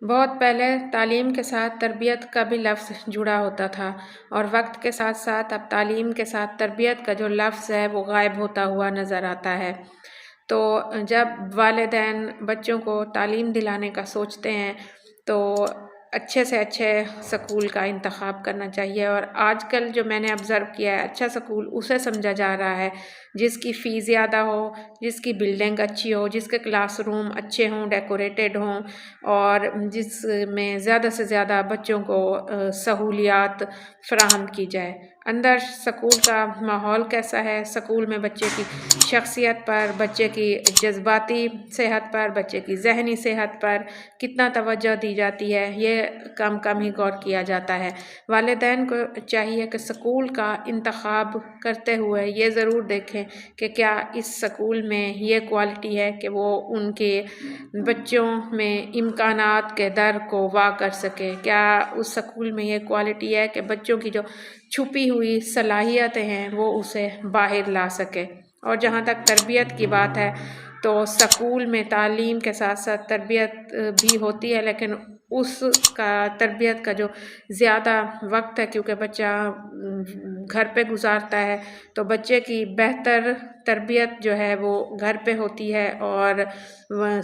بہت پہلے تعلیم کے ساتھ تربیت کا بھی لفظ جڑا ہوتا تھا، اور وقت کے ساتھ ساتھ اب تعلیم کے ساتھ تربیت کا جو لفظ ہے وہ غائب ہوتا ہوا نظر آتا ہے۔ تو جب والدین بچوں کو تعلیم دلانے کا سوچتے ہیں تو اچھے سے اچھے سکول کا انتخاب کرنا چاہیے، اور آج کل جو میں نے آبزرو کیا ہے، اچھا سکول اسے سمجھا جا رہا ہے جس کی فی زیادہ ہو، جس کی بلڈنگ اچھی ہو، جس کے کلاس روم اچھے ہوں، ڈیکوریٹڈ ہوں، اور جس میں زیادہ سے زیادہ بچوں کو سہولیات فراہم کی جائے۔ اندر سکول کا ماحول کیسا ہے، سکول میں بچے کی شخصیت پر، بچے کی جذباتی صحت پر، بچے کی ذہنی صحت پر کتنا توجہ دی جاتی ہے، یہ کم ہی غور کیا جاتا ہے۔ والدین کو چاہیے کہ سکول کا انتخاب کرتے ہوئے یہ ضرور دیکھیں کہ کیا اس سکول میں یہ کوالٹی ہے کہ وہ ان کے بچوں میں امکانات کے در کو وا کر سکے، کیا اس سکول میں یہ کوالٹی ہے کہ بچوں کی جو چھپی ہوئی صلاحیتیں ہیں وہ اسے باہر لا سکے۔ اور جہاں تک تربیت کی بات ہے تو سکول میں تعلیم کے ساتھ ساتھ تربیت بھی ہوتی ہے، لیکن اس کا تربیت کا جو زیادہ وقت ہے، کیونکہ بچہ گھر پہ گزارتا ہے، تو بچے کی بہتر تربیت جو ہے وہ گھر پہ ہوتی ہے، اور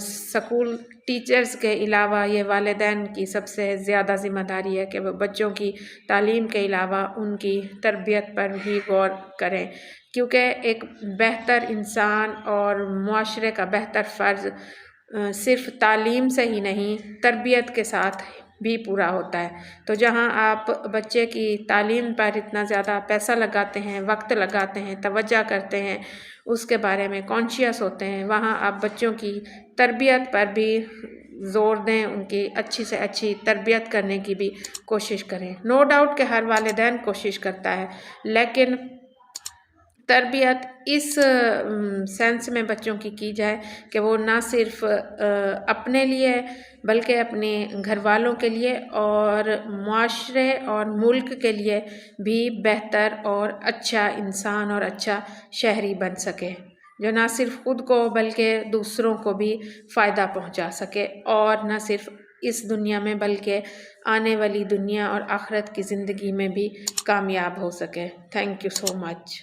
سکول ٹیچرز کے علاوہ یہ والدین کی سب سے زیادہ ذمہ داری ہے کہ وہ بچوں کی تعلیم کے علاوہ ان کی تربیت پر بھی غور کریں، کیونکہ ایک بہتر انسان اور معاشرے کا بہتر فرض صرف تعلیم سے ہی نہیں، تربیت کے ساتھ بھی پورا ہوتا ہے۔ تو جہاں آپ بچے کی تعلیم پر اتنا زیادہ پیسہ لگاتے ہیں، وقت لگاتے ہیں، توجہ کرتے ہیں، اس کے بارے میں کانشیس ہوتے ہیں، وہاں آپ بچوں کی تربیت پر بھی زور دیں، ان کی اچھی سے اچھی تربیت کرنے کی بھی کوشش کریں۔ نو ڈاؤٹ کہ ہر والدین کوشش کرتا ہے، لیکن تربیت اس سینس میں بچوں کی جائے کہ وہ نہ صرف اپنے لیے بلکہ اپنے گھر والوں کے لیے اور معاشرے اور ملک کے لیے بھی بہتر اور اچھا انسان اور اچھا شہری بن سکے، جو نہ صرف خود کو بلکہ دوسروں کو بھی فائدہ پہنچا سکے، اور نہ صرف اس دنیا میں بلکہ آنے والی دنیا اور آخرت کی زندگی میں بھی کامیاب ہو سکے۔ Thank you so much.